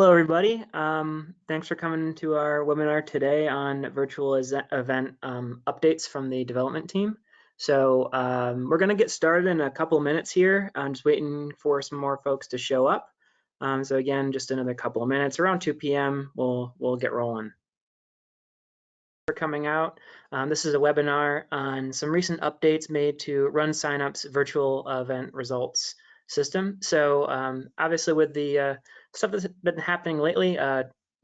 Hello, everybody. Thanks for coming to our webinar today on virtual event updates from the development team. So we're going to get started in a couple of minutes here. I'm just waiting for some more folks to show up. So again, just another couple of minutes. Around 2 p.m., we'll get rolling. For coming out, this is a webinar on some recent updates made to RunSignup's virtual event results system. So obviously with the stuff that's been happening lately,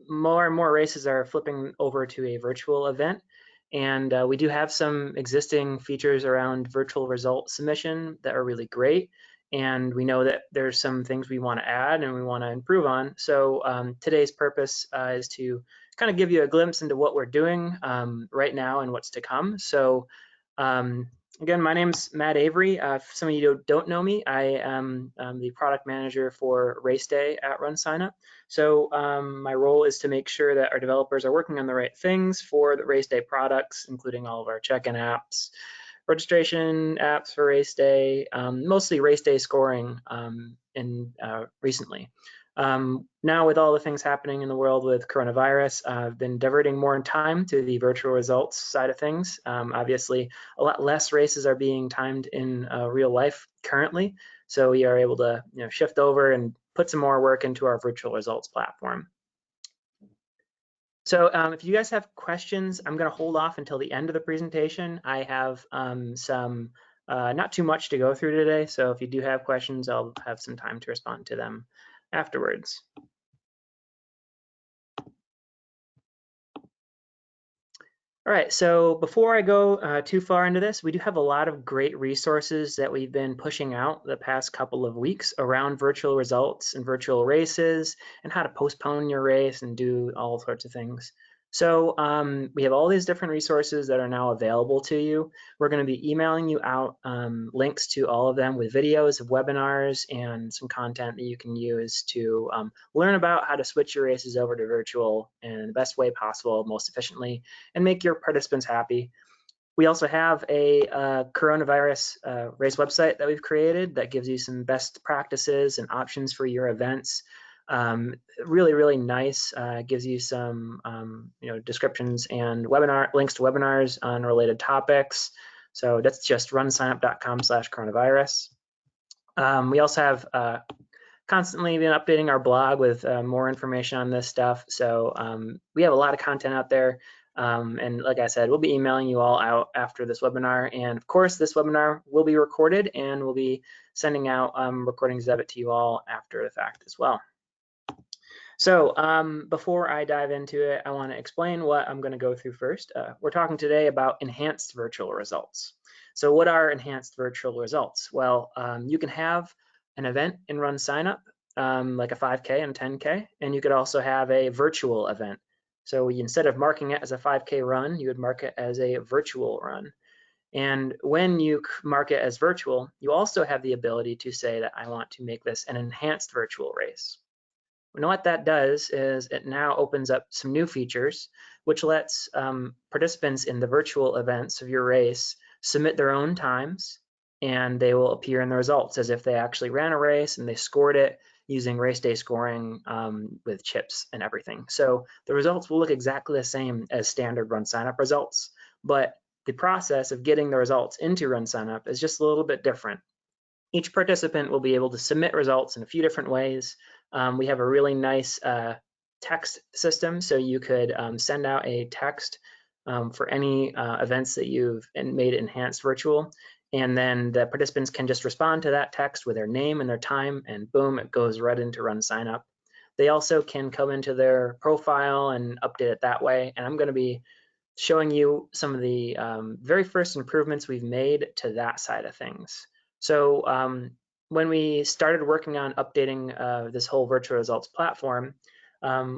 more and more races are flipping over to a virtual event. And we do have some existing features around virtual result submission that are really great. And we know that there's some things we want to add and we want to improve on. So today's purpose is to kind of give you a glimpse into what we're doing right now and what's to come. So again, my name's Matt Avery. If some of you don't know me, I am the product manager for Race Day at RunSignup. So my role is to make sure that our developers are working on the right things for the Race Day products, including all of our check-in apps, registration apps for Race Day, mostly Race Day scoring recently. Now with all the things happening in the world with coronavirus, I've been diverting more time to the virtual results side of things. Obviously, a lot less races are being timed in real life currently, so we are able to shift over and put some more work into our virtual results platform. So if you guys have questions, I'm going to hold off until the end of the presentation. I have some not too much to go through today, so if you do have questions, I'll have some time to respond to them afterwards. All right, so before I go too far into this, we do have a lot of great resources that we've been pushing out the past couple of weeks around virtual results and virtual races and how to postpone your race and do all sorts of things. So we have all these different resources that are now available to you. We're going to be emailing you out links to all of them with videos of webinars and some content that you can use to learn about how to switch your races over to virtual in the best way possible, most efficiently, and make your participants happy. We also have a coronavirus race website that we've created that gives you some best practices and options for your events. Really, really nice. Gives you some descriptions and webinar links to webinars on related topics. So that's just runsignup.com/coronavirus. We also have constantly been updating our blog with more information on this stuff. So we have a lot of content out there. And like I said, we'll be emailing you all out after this webinar. And of course, this webinar will be recorded and we'll be sending out recordings of it to you all after the fact as well. So before I dive into it, I want to explain what I'm going to go through first. We're talking today about enhanced virtual results. So what are enhanced virtual results? Well, you can have an event in RunSignup, like a 5K and 10K, and you could also have a virtual event. So instead of marking it as a 5K run, you would mark it as a virtual run. And when you mark it as virtual, you also have the ability to say that I want to make this an enhanced virtual race. And what that does is it now opens up some new features, which lets participants in the virtual events of your race submit their own times, and they will appear in the results as if they actually ran a race and they scored it using race day scoring with chips and everything. So the results will look exactly the same as standard RunSignup results, but the process of getting the results into RunSignup is just a little bit different. Each participant will be able to submit results in a few different ways. We have a really nice text system, so you could send out a text for any events that you've made enhanced virtual, and then the participants can just respond to that text with their name and their time, and boom, it goes right into RunSignup. They also can come into their profile and update it that way, and I'm going to be showing you some of the very first improvements we've made to that side of things. So when we started working on updating this whole virtual results platform,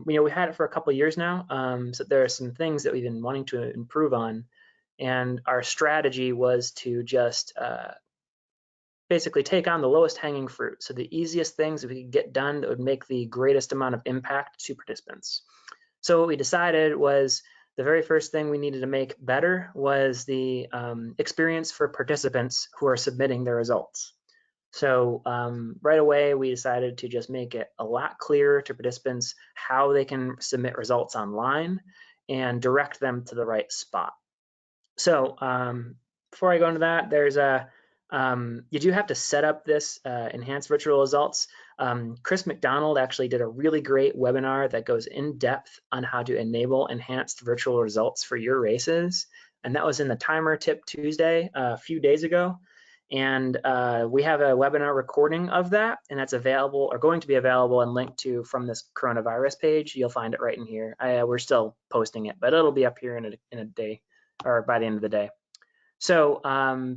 we had it for a couple of years now, so there are some things that we've been wanting to improve on, and our strategy was to just basically take on the lowest hanging fruit, so the easiest things that we could get done that would make the greatest amount of impact to participants. So what we decided was the very first thing we needed to make better was the experience for participants who are submitting their results. So right away, we decided to just make it a lot clearer to participants how they can submit results online and direct them to the right spot. So before I go into that, there's you do have to set up this enhanced virtual results. Chris McDonald actually did a really great webinar that goes in depth on how to enable enhanced virtual results for your races. And that was in the Timer Tip Tuesday a few days ago. And we have a webinar recording of that, and that's available or going to be available and linked to from this coronavirus page. You'll find it right in here. We're still posting it, but it'll be up here in a day or by the end of the day. So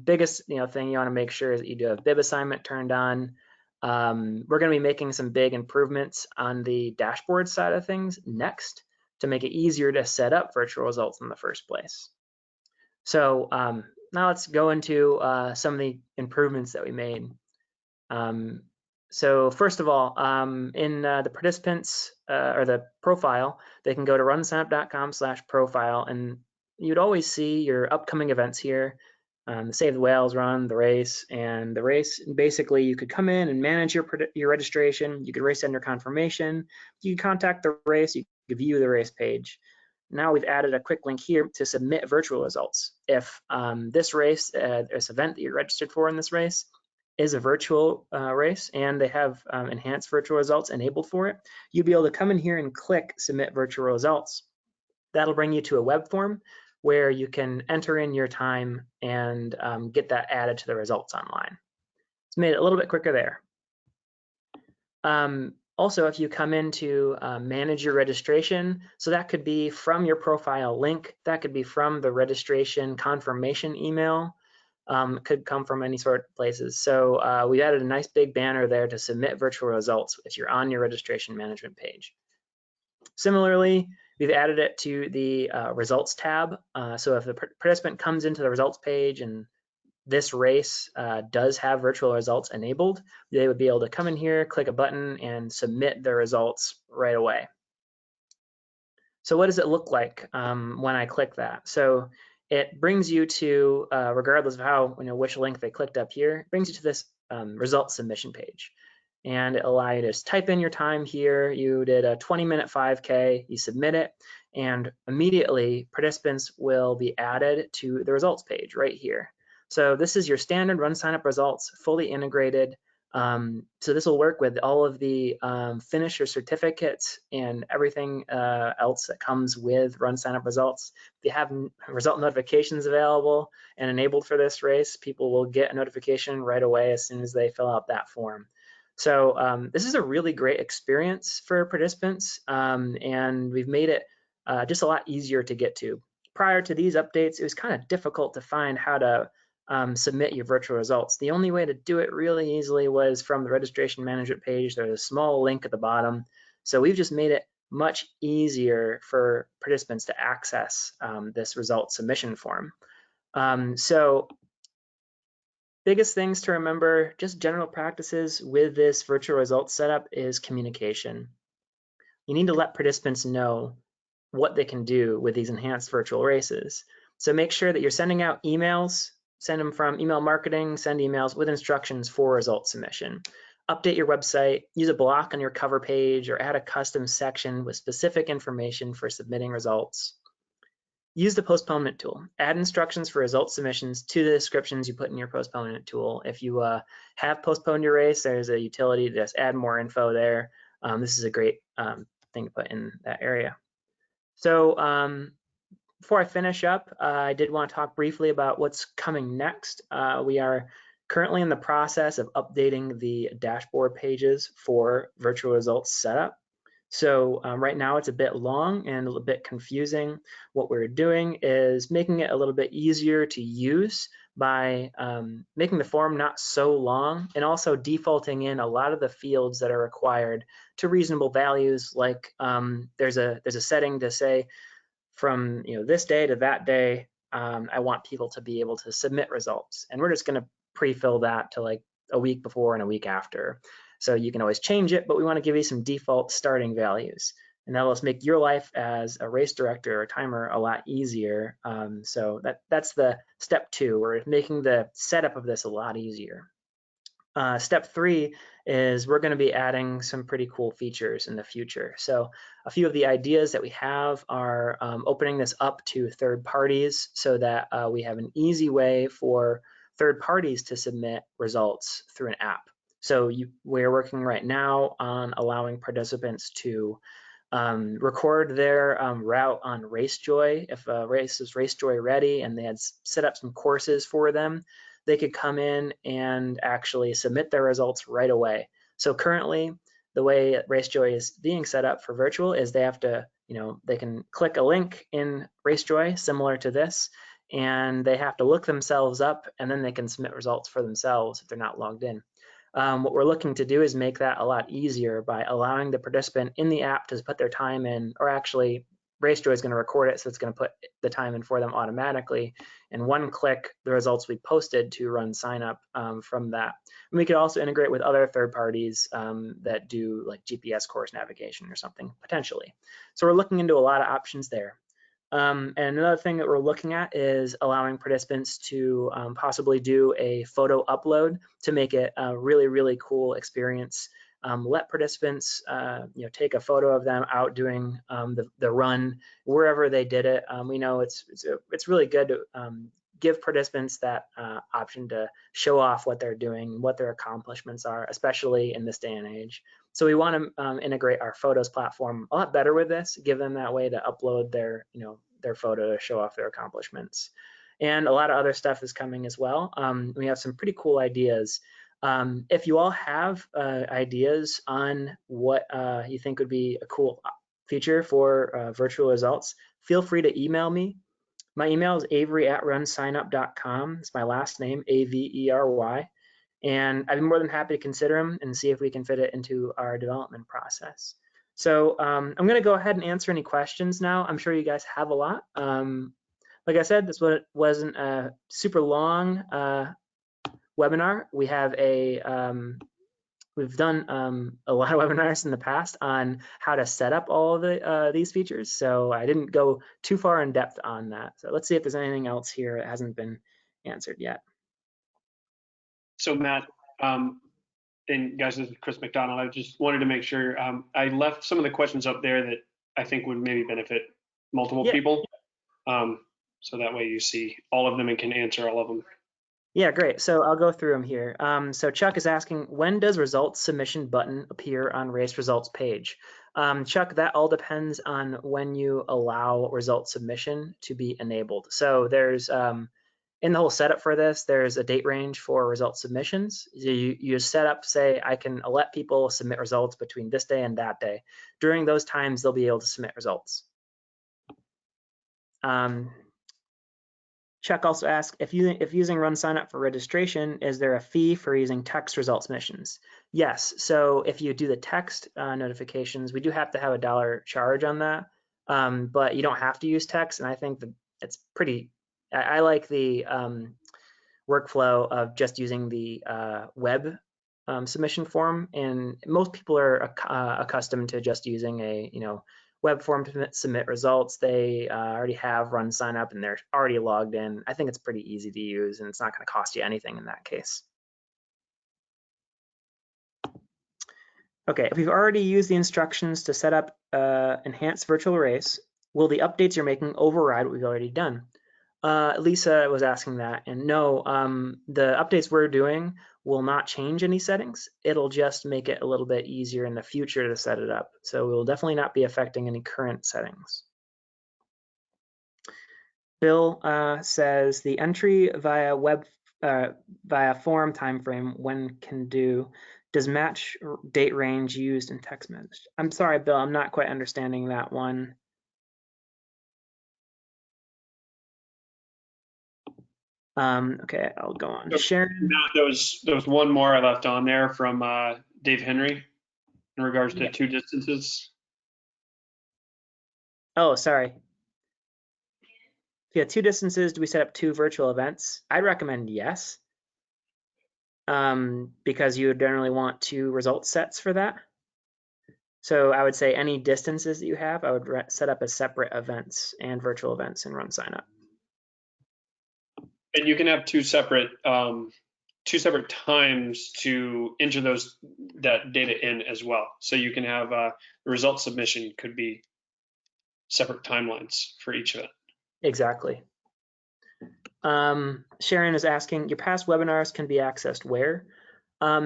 biggest thing you want to make sure is that you do have bib assignment turned on. We're going to be making some big improvements on the dashboard side of things next to make it easier to set up virtual results in the first place. So now let's go into some of the improvements that we made. So first of all, in the participants or the profile, they can go to runsignup.com/profile, and you'd always see your upcoming events here, the Save the Whales run, the race, and the race. Basically, you could come in and manage your registration. You could race under confirmation. You could contact the race. You could view the race page. Now we've added a quick link here to submit virtual results. If this race, this event that you're registered for in this race, is a virtual race and they have enhanced virtual results enabled for it, you'll be able to come in here and click submit virtual results. That'll bring you to a web form where you can enter in your time and get that added to the results online. It's made it a little bit quicker there. Also, if you come in to manage your registration, so that could be from your profile link, that could be from the registration confirmation email, could come from any sort of places. So we added a nice big banner there to submit virtual results if you're on your registration management page. Similarly, we've added it to the results tab. So if the participant comes into the results page and this race does have virtual results enabled, they would be able to come in here, click a button, and submit their results right away. So what does it look like when I click that? So it brings you to, regardless of how, which link they clicked up here, it brings you to this result submission page. And it allows you to just type in your time here. You did a 20-minute 5K, you submit it, and immediately participants will be added to the results page right here. So this is your standard RunSignup results, fully integrated. So this will work with all of the finisher certificates and everything else that comes with RunSignup results. If you have result notifications available and enabled for this race, people will get a notification right away as soon as they fill out that form. So this is a really great experience for participants, and we've made it just a lot easier to get to. Prior to these updates, it was kind of difficult to find how to submit your virtual results. The only way to do it really easily was from the registration management page. There's a small link at the bottom. So we've just made it much easier for participants to access this result submission form. So biggest things to remember, just general practices with this virtual results setup is communication. You need to let participants know what they can do with these enhanced virtual races. So make sure that you're sending out emails, send them from email marketing, send emails with instructions for result submission. Update your website, use a block on your cover page, or add a custom section with specific information for submitting results. Use the postponement tool. Add instructions for result submissions to the descriptions you put in your postponement tool. If you have postponed your race, there's a utility to just add more info there. This is a great thing to put in that area. So before I finish up, I did want to talk briefly about what's coming next. We are currently in the process of updating the dashboard pages for virtual results setup. So right now it's a bit long and a little bit confusing. What we're doing is making it a little bit easier to use by making the form not so long and also defaulting in a lot of the fields that are required to reasonable values. Like there's a setting to say from this day to that day, I want people to be able to submit results, and we're just going to pre-fill that to like a week before and a week after. So you can always change it, but we want to give you some default starting values, and that'll just make your life as a race director or timer a lot easier. So that's the step 2. We're making the setup of this a lot easier. Step 3 is we're going to be adding some pretty cool features in the future. So a few of the ideas that we have are opening this up to third parties so that we have an easy way for third parties to submit results through an app. So we're working right now on allowing participants to record their route on RaceJoy. If a race is RaceJoy ready and they had set up some courses for them, they could come in and actually submit their results right away. So currently, the way RaceJoy is being set up for virtual is they have to, they can click a link in RaceJoy similar to this, and they have to look themselves up, and then they can submit results for themselves if they're not logged in. What we're looking to do is make that a lot easier by allowing the participant in the app to put their time in, or actually RaceJoy is going to record it, so it's going to put the time in for them automatically. And one click, the results we posted to RunSignup from that. And we could also integrate with other third parties that do like GPS course navigation or something, potentially. So we're looking into a lot of options there. And another thing that we're looking at is allowing participants to possibly do a photo upload to make it a really, really cool experience. Let participants, take a photo of them out doing the run wherever they did it. We know it's really good to give participants that option to show off what they're doing, what their accomplishments are, especially in this day and age. So we want to integrate our photos platform a lot better with this, give them that way to upload their, their photo to show off their accomplishments. And a lot of other stuff is coming as well. We have some pretty cool ideas. If you all have ideas on what you think would be a cool feature for virtual results, feel free to email me. My email is avery@runsignup.com. It's my last name, Avery. And I'd be more than happy to consider them and see if we can fit it into our development process. So I'm going to go ahead and answer any questions now. I'm sure you guys have a lot. Like I said, this wasn't a super long webinar. We have we've done a lot of webinars in the past on how to set up all of these features. So I didn't go too far in depth on that. So let's see if there's anything else here that hasn't been answered yet. So Matt, and guys, this is Chris McDonald. I just wanted to make sure I left some of the questions up there that I think would maybe benefit multiple people. So that way you see all of them and can answer all of them. Yeah, great. So I'll go through them here. So Chuck is asking, when does results submission button appear on race results page? Chuck, that all depends on when you allow result submission to be enabled. So there's in the whole setup for this, there's a date range for result submissions. You set up, say, I can let people submit results between this day and that day. During those times, they'll be able to submit results. Chuck also asked, if using RunSignup for registration, is there a fee for using text result submissions? Yes. So if you do the text notifications, we do have to have a $1 charge on that, but you don't have to use text. And I think that it's pretty. I like the workflow of just using the web submission form, and most people are accustomed to just using a web form to submit results. They already have RunSignup and they're already logged in. I think it's pretty easy to use, and it's not going to cost you anything in that case. Okay, if you've already used the instructions to set up enhanced virtual race, will the updates you're making override what we've already done? Lisa was asking that, and no, the updates we're doing will not change any settings. It'll just make it a little bit easier in the future to set it up. So we will definitely not be affecting any current settings. Bill says the entry via form timeframe when can do does match date range used in text message. I'm sorry, Bill, I'm not quite understanding that one. Okay, I'll go on to Sharon. Matt, there was one more I left on there from Dave Henry in regards to two distances. Oh, sorry. If you have two distances, do we set up two virtual events? I'd recommend yes, because you would generally want two result sets for that. So I would say any distances that you have, I would set up as separate events and virtual events in RunSignup. And you can have two separate two separate times to enter that data in as well. So you can have the result submission could be separate timelines for each of it. Exactly. Sharon is asking, your past webinars can be accessed where?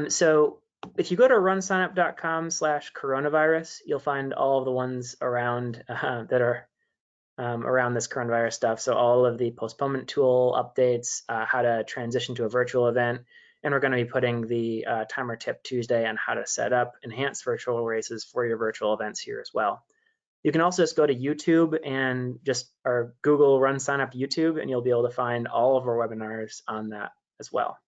So if you go to runsignup.com/coronavirus, you'll find all of the ones around that are around this coronavirus stuff. So all of the postponement tool updates, how to transition to a virtual event, and we're going to be putting the timer tip Tuesday on how to set up enhanced virtual races for your virtual events here as well. You can also just go to YouTube and or Google RunSignup YouTube, and you'll be able to find all of our webinars on that as well.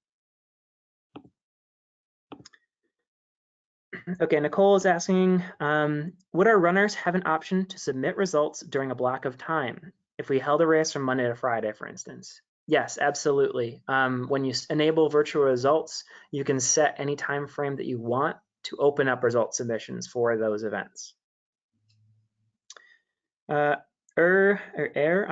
Okay, Nicole is asking, would our runners have an option to submit results during a block of time? If we held a race from Monday to Friday, for instance? Yes, absolutely. When you enable virtual results, you can set any time frame that you want to open up result submissions for those events. I'm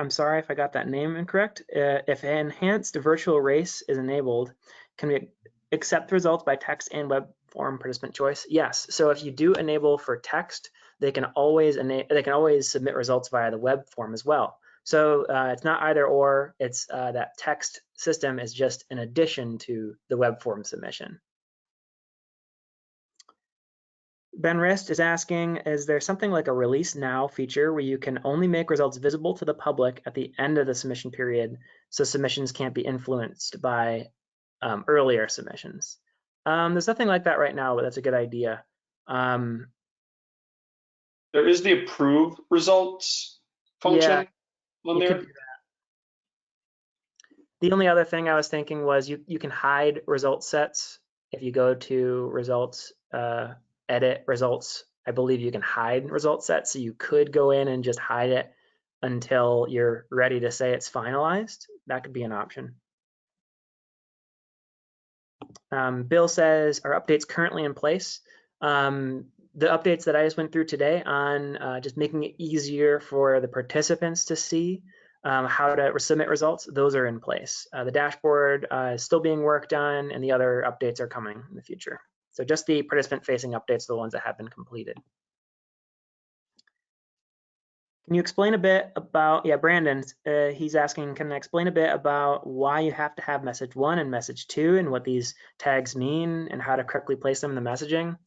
sorry if I got that name incorrect. If an enhanced virtual race is enabled, can we accept results by text and web form participant choice? Yes. So if you do enable for text, they can always submit results via the web form as well. So it's not either or. It's that text system is just an addition to the web form submission. Ben Rist is asking, is there something like a release now feature where you can only make results visible to the public at the end of the submission period so submissions can't be influenced by earlier submissions? There's nothing like that right now, but that's a good idea. There is the approve results function on there. Could do that. The only other thing I was thinking was you can hide result sets. If you go to results, edit results, I believe you can hide result sets. So you could go in and just hide it until you're ready to say it's finalized. That could be an option. Bill says, are updates currently in place? The updates that I just went through today on just making it easier for the participants to see how to submit results, those are in place. The dashboard is still being worked on, and the other updates are coming in the future. So just the participant-facing updates are the ones that have been completed. Can you explain a bit about, Brandon, he's asking, can I explain a bit about why you have to have message 1 and message 2 and what these tags mean and how to correctly place them in the messaging?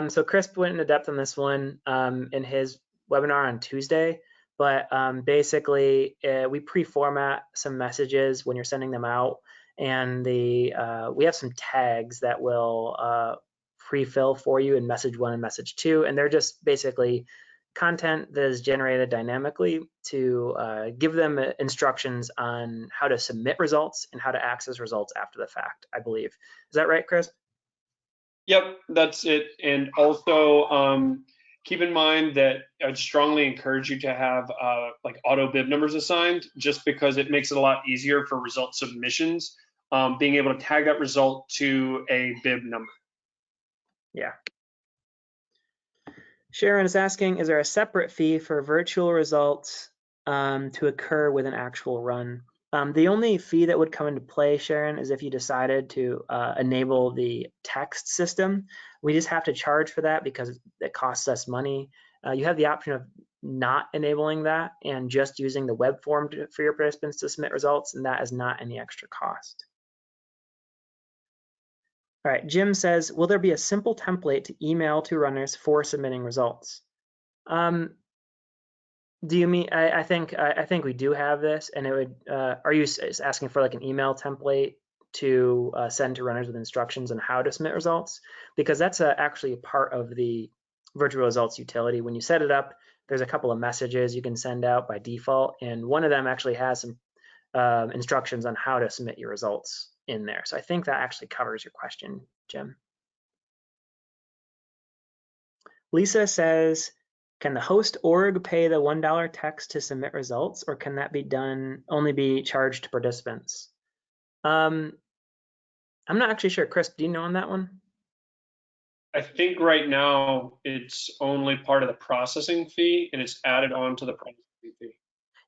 So Chris went into depth on this one in his webinar on Tuesday, but basically we pre-format some messages when you're sending them out, and we have some tags that will pre-fill for you in message 1 and message 2, and they're just basically content that is generated dynamically to give them instructions on how to submit results and how to access results after the fact, I believe. Is that right, Chris? Yep, that's it. And also keep in mind that I'd strongly encourage you to have like auto bib numbers assigned, just because it makes it a lot easier for result submissions, being able to tag that result to a bib number. Yeah. Sharon is asking, is there a separate fee for virtual results to occur with an actual run? The only fee that would come into play, Sharon, is if you decided to enable the text system. We just have to charge for that because it costs us money. You have the option of not enabling that and just using the web form for your participants to submit results, and that is not any extra cost. All right, Jim says, will there be a simple template to email to runners for submitting results? Do you mean, I think we do have this, and it would, are you asking for like an email template to send to runners with instructions on how to submit results? Because that's actually a part of the virtual results utility. When you set it up, there's a couple of messages you can send out by default, and one of them actually has some instructions on how to submit your results in there. So I think that actually covers your question, Jim. Lisa says, can the host org pay the $1 text to submit results, or can that be done, only be charged to participants? I'm not actually sure. Chris, do you know on that one? I think right now it's only part of the processing fee, and it's added on to the processing fee.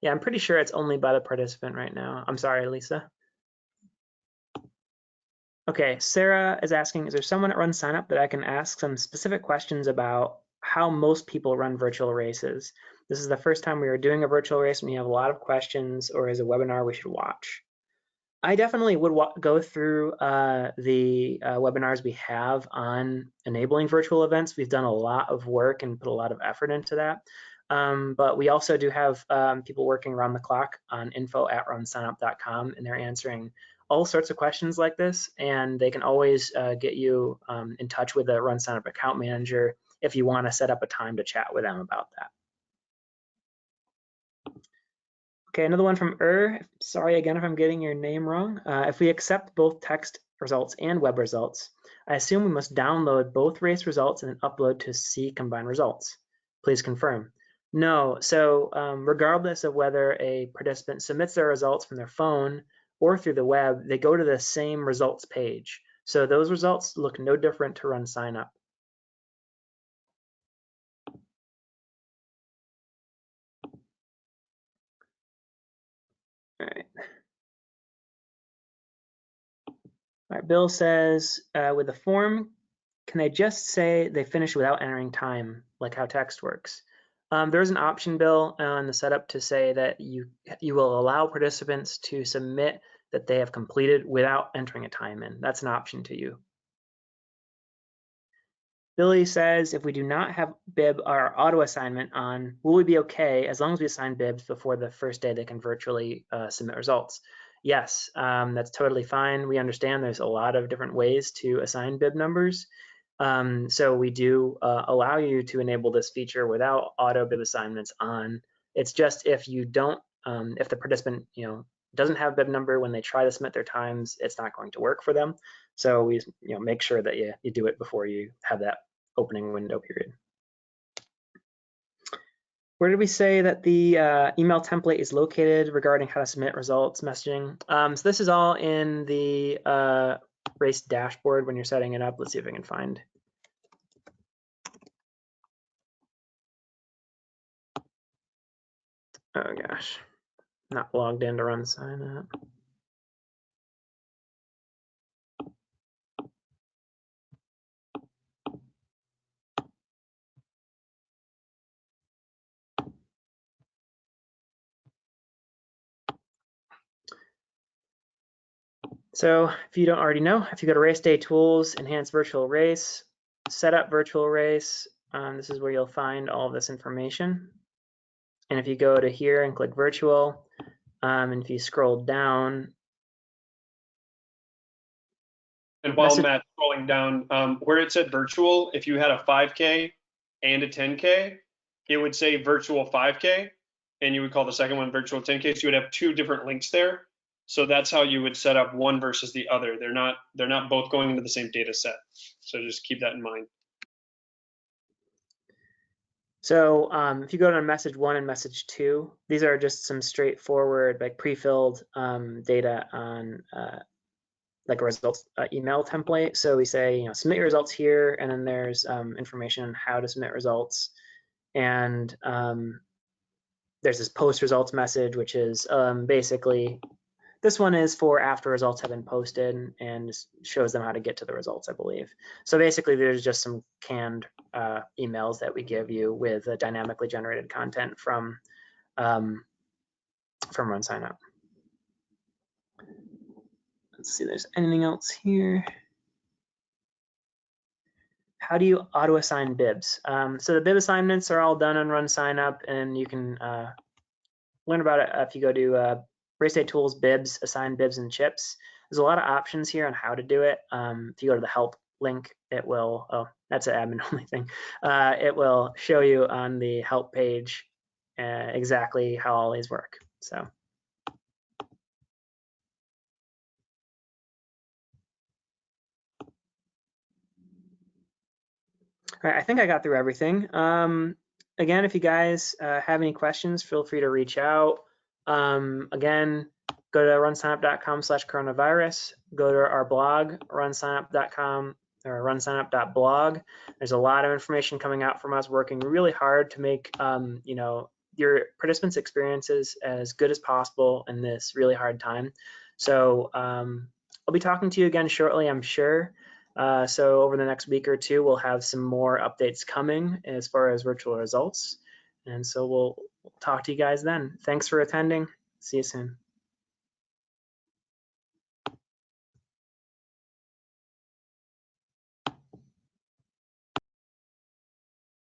Yeah, I'm pretty sure it's only by the participant right now. I'm sorry, Lisa. Okay, Sarah is asking, is there someone at RunSignup that I can ask some specific questions about how most people run virtual races? This is the first time we are doing a virtual race and we have a lot of questions, or is a webinar we should watch? I definitely would go through the webinars we have on enabling virtual events. We've done a lot of work and put a lot of effort into that. But we also do have people working around the clock on info@runsignup.com, and they're answering all sorts of questions like this. And they can always get you in touch with a RunSignup account manager if you want to set up a time to chat with them about that. Okay, another one from Sorry again if I'm getting your name wrong. If we accept both text results and web results, I assume we must download both race results and then upload to see combined results. Please confirm. No, so regardless of whether a participant submits their results from their phone or through the web, they go to the same results page. So those results look no different to RunSignup. All right. All right, Bill says, with the form, can they just say they finished without entering time, like how text works? There's an option, Bill, on the setup to say that you will allow participants to submit that they have completed without entering a time in. That's an option to you. Billy says, if we do not have bib or auto assignment on, will we be okay as long as we assign bibs before the first day they can virtually submit results? Yes, that's totally fine. We understand there's a lot of different ways to assign bib numbers. So we do allow you to enable this feature without auto bib assignments on. It's just if you don't, if the participant doesn't have bib number when they try to submit their times, it's not going to work for them. So we make sure that you do it before you have that opening window period. Where did we say that the email template is located regarding how to submit results messaging? So this is all in the race dashboard when you're setting it up. Let's see if I can find. Oh gosh, not logged in to RunSignup. So if you don't already know, if you go to Race Day Tools, Enhance Virtual Race, Set Up Virtual Race, this is where you'll find all of this information. And if you go to here and click Virtual, and if you scroll down. And while Matt's scrolling down, where it said virtual, if you had a 5K and a 10K, it would say virtual 5K, and you would call the second one virtual 10K. So you would have two different links there. So that's how you would set up one versus the other. They're not both going into the same data set. So just keep that in mind. So if you go to message 1 and message 2, these are just some straightforward, like pre-filled data on like a results email template. So we say, submit your results here, and then there's information on how to submit results. And there's this post results message, which is basically, this one is for after results have been posted and shows them how to get to the results, I believe. So basically, there's just some canned emails that we give you with dynamically generated content from RunSignup. Let's see, there's anything else here. How do you auto assign bibs? So the bib assignments are all done on RunSignup, and you can learn about it if you go to Race Day Tools, bibs, assign bibs and chips. There's a lot of options here on how to do it. If you go to the help link, it will, oh, that's an admin only thing. It will show you on the help page exactly how all these work. So. All right, I think I got through everything. Again, if you guys have any questions, feel free to reach out. Again, go to runsignup.com/coronavirus. Go to our blog, runsignup.com or runsignup.blog. There's a lot of information coming out from us, working really hard to make your participants' experiences as good as possible in this really hard time. So I'll be talking to you again shortly, I'm sure. So over the next week or two, we'll have some more updates coming as far as virtual results. And so we'll talk to you guys then. Thanks for attending. See you soon.